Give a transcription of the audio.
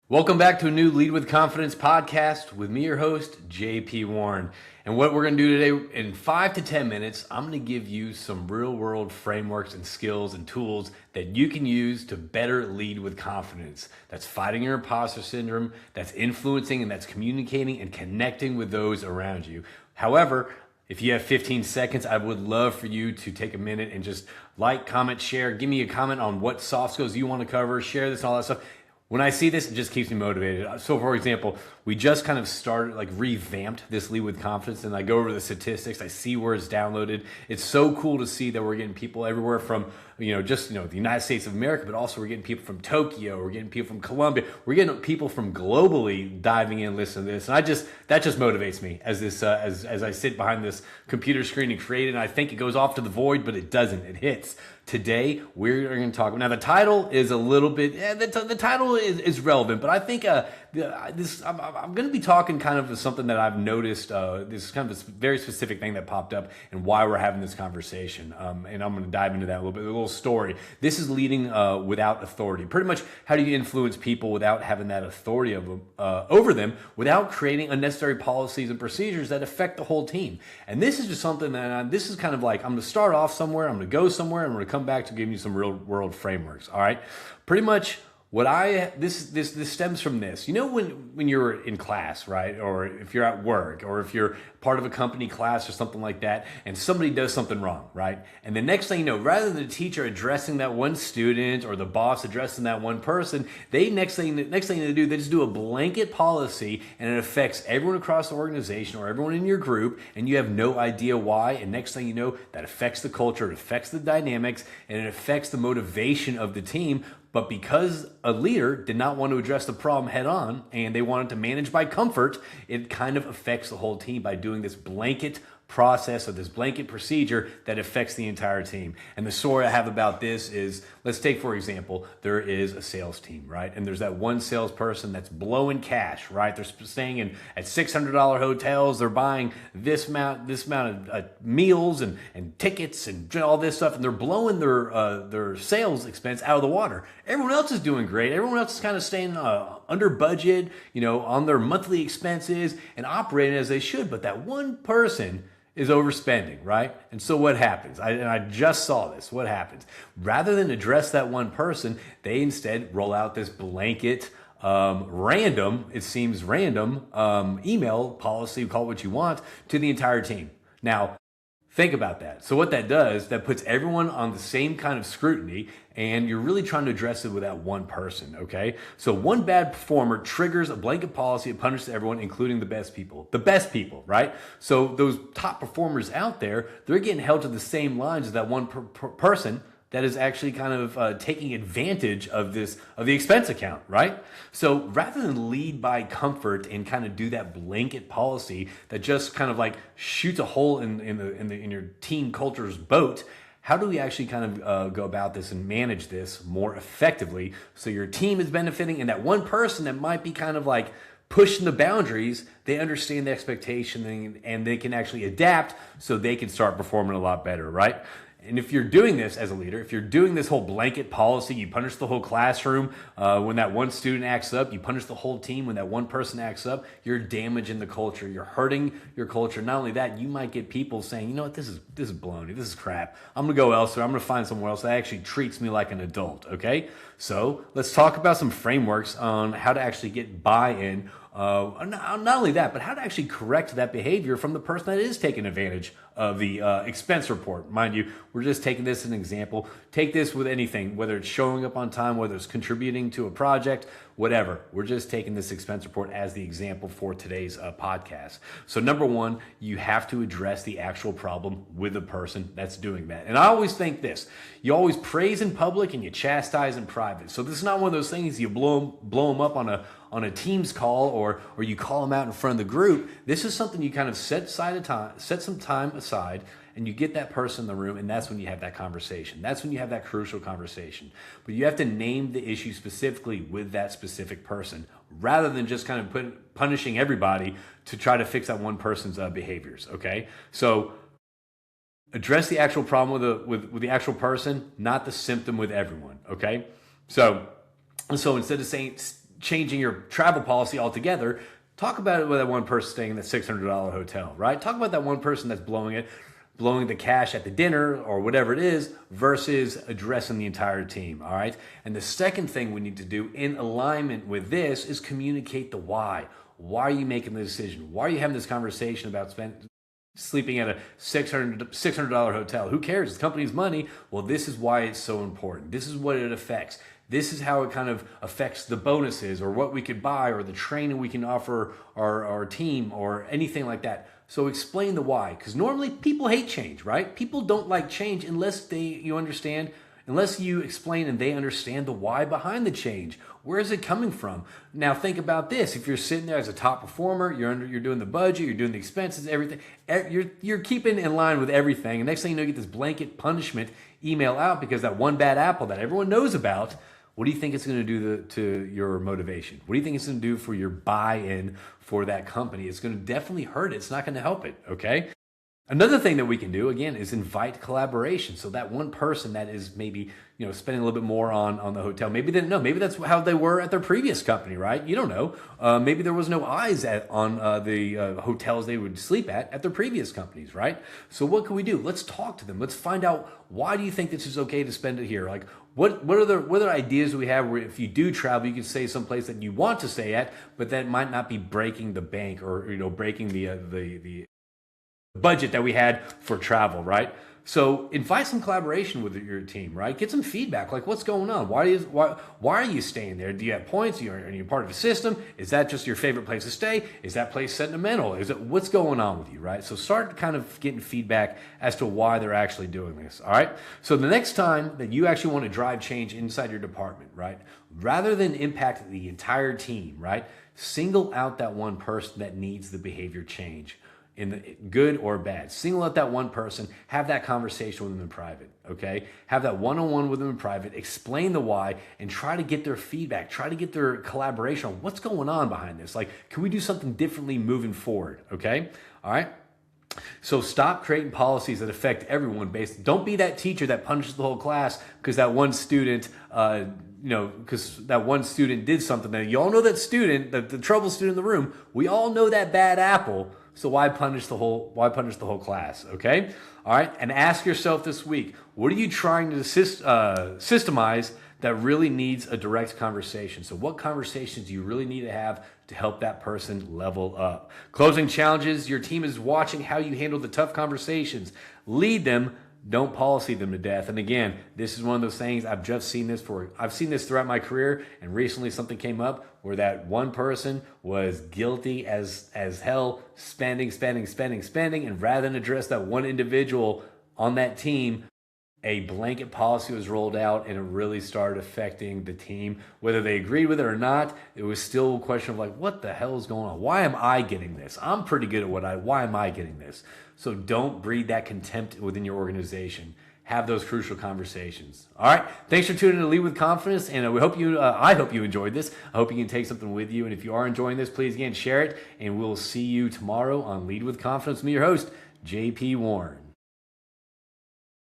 Welcome back to a new Lead with Confidence podcast with me, your host, JP Warren. And what we're going to do today, in 5 to 10 minutes, I'm going to give you some real world frameworks and skills and tools that you can use to better lead with confidence. That's fighting your imposter syndrome, that's influencing and that's communicating and connecting with those around you. However, if you have 15 seconds, I would love for you to take a minute and just like, comment, share, give me a comment on what soft skills you want to cover, share this and all that stuff. When I see this, it just keeps me motivated. So for example, we just kind of started, revamped this Lead with Confidence, and I go over the statistics. I see where it's downloaded. It's so cool to see that we're getting people everywhere from, the United States of America, but also we're getting people from Tokyo, we're getting people from Colombia, we're getting people from globally diving in, listening to this. And that just motivates me as I sit behind this computer screen and create it. And I think it goes off to the void, but it doesn't. It hits. Today, we're going to talk. Now, the title is a little bit, the title is relevant, but I think I'm going to be talking kind of something that I've noticed. This is kind of a very specific thing that popped up and why we're having this conversation. And I'm going to dive into that a little bit, a little story. This is leading without authority. Pretty much, how do you influence people without having that authority over them, without creating unnecessary policies and procedures that affect the whole team? And this is just something that this is kind of like, I'm going to start off somewhere, I'm going to go somewhere, I'm going to come back to give you some real world frameworks. All right, pretty much this stems from this. You know, when you're in class, right, or if you're at work, or if you're part of a company class or something like that, and somebody does something wrong, right? And the next thing you know, rather than the teacher addressing that one student or the boss addressing that one person, next thing they do, they just do a blanket policy, and it affects everyone across the organization or everyone in your group, and you have no idea why. And next thing you know, that affects the culture, it affects the dynamics, and it affects the motivation of the team. But because a leader did not want to address the problem head on and they wanted to manage by comfort, it kind of affects the whole team by doing this blanket process or this blanket procedure that affects the entire team. And the story I have about this is, let's take, for example, there is a sales team, right? And there's that one salesperson that's blowing cash, right? They're staying at $600 hotels. They're buying this amount of meals and tickets and all this stuff. And they're blowing their sales expense out of the water. Everyone else is doing great. Everyone else is kind of staying under budget, on their monthly expenses and operating as they should. But that one person is overspending, right? And so what happens? I just saw this. What happens? Rather than address that one person, they instead roll out this blanket, random email policy, call it what you want, to the entire team. Now, think about that. So what that does, that puts everyone on the same kind of scrutiny, and you're really trying to address it with that one person, okay? So one bad performer triggers a blanket policy that punishes everyone, including the best people. The best people, right? So those top performers out there, they're getting held to the same lines as that one person that is actually kind of taking advantage of the expense account, right? So rather than lead by comfort and kind of do that blanket policy that just kind of like shoots a hole in your team culture's boat, how do we actually kind of go about this and manage this more effectively so your team is benefiting, and that one person that might be kind of like pushing the boundaries, they understand the expectation and they can actually adapt so they can start performing a lot better, right? And if you're doing this as a leader, if you're doing this whole blanket policy, you punish the whole classroom when that one student acts up, you punish the whole team when that one person acts up, you're damaging the culture, you're hurting your culture. Not only that, you might get people saying, you know what, this is baloney, this is crap. I'm gonna go elsewhere, I'm gonna find somewhere else that actually treats me like an adult, okay? So let's talk about some frameworks on how to actually get buy-in. Not only that, but how to actually correct that behavior from the person that is taking advantage of the expense report. Mind you, we're just taking this as an example. Take this with anything, whether it's showing up on time, whether it's contributing to a project, whatever. We're just taking this expense report as the example for today's podcast. So number one, you have to address the actual problem with the person that's doing that. And I always think this, you always praise in public and you chastise in private. So this is not one of those things you blow them up on a Teams call or you call them out in front of the group. This is something you kind of set some time aside, and you get that person in the room, and that's when you have that conversation. That's when you have that crucial conversation. But you have to name the issue specifically with that specific person, rather than just kind of punishing everybody to try to fix that one person's behaviors, okay? So address the actual problem with the actual person, not the symptom with everyone, okay? So instead of saying, changing your travel policy altogether, talk about it with that one person staying in that $600 hotel, right? Talk about that one person that's blowing the cash at the dinner or whatever it is versus addressing the entire team, all right? And the second thing we need to do in alignment with this is communicate the why. Why are you making the decision? Why are you having this conversation about sleeping at a $600 hotel? Who cares? It's the company's money. Well, this is why it's so important. This is what it affects. This is how it kind of affects the bonuses or what we could buy or the training we can offer our team or anything like that. So explain the why, because normally people hate change, right? People don't like change unless unless you explain and they understand the why behind the change. Where is it coming from? Now think about this. If you're sitting there as a top performer, you're doing the budget, you're doing the expenses, everything. You're keeping in line with everything. And next thing you know, you get this blanket punishment email out because that one bad apple that everyone knows about. What do you think it's going to do to your motivation? What do you think it's going to do for your buy-in for that company? It's going to definitely hurt it. It's not going to help it, okay? Another thing that we can do, again, is invite collaboration. So that one person that is maybe, spending a little bit more on the hotel, maybe they didn't know. Maybe that's how they were at their previous company, right? You don't know. Maybe there was no eyes on the hotels they would sleep at their previous companies, right? So what can we do? Let's talk to them. Let's find out, why do you think this is okay to spend it here? Like, what other ideas do we have where if you do travel, you can stay someplace that you want to stay at, but that might not be breaking the bank or breaking the budget that we had for travel, right? So invite some collaboration with your team, right? Get some feedback, like what's going on? Why are you staying there? Do you have points? Are you part of a system? Is that just your favorite place to stay? Is that place sentimental? What's going on with you, right? So start kind of getting feedback as to why they're actually doing this, all right? So the next time that you actually want to drive change inside your department, right? Rather than impact the entire team, right? Single out that one person that needs the behavior change. In the good or bad. Single out that one person, have that conversation with them in private, okay? Have that one-on-one with them in private, explain the why, and try to get their feedback, try to get their collaboration on what's going on behind this. Like, can we do something differently moving forward, okay? All right? So stop creating policies that affect everyone don't be that teacher that punishes the whole class because that one student did something. Now, you all know that student, the trouble student in the room, we all know that bad apple. So why punish the whole class, okay? All right, and ask yourself this week, what are you trying to systemize that really needs a direct conversation? So what conversations do you really need to have to help that person level up? Closing challenges, your team is watching how you handle the tough conversations. Lead them, don't policy them to death. And again, this is one of those things I've seen this throughout my career, and recently something came up where that one person was guilty as hell, spending, and rather than address that one individual on that team, a blanket policy was rolled out and it really started affecting the team. Whether they agreed with it or not, it was still a question of like, what the hell is going on? Why am I getting this? I'm pretty good at why am I getting this? So don't breed that contempt within your organization. Have those crucial conversations. All right. Thanks for tuning in to Lead with Confidence. And I hope you enjoyed this. I hope you can take something with you. And if you are enjoying this, please again, share it. And we'll see you tomorrow on Lead with Confidence. Me, your host, JP Warren.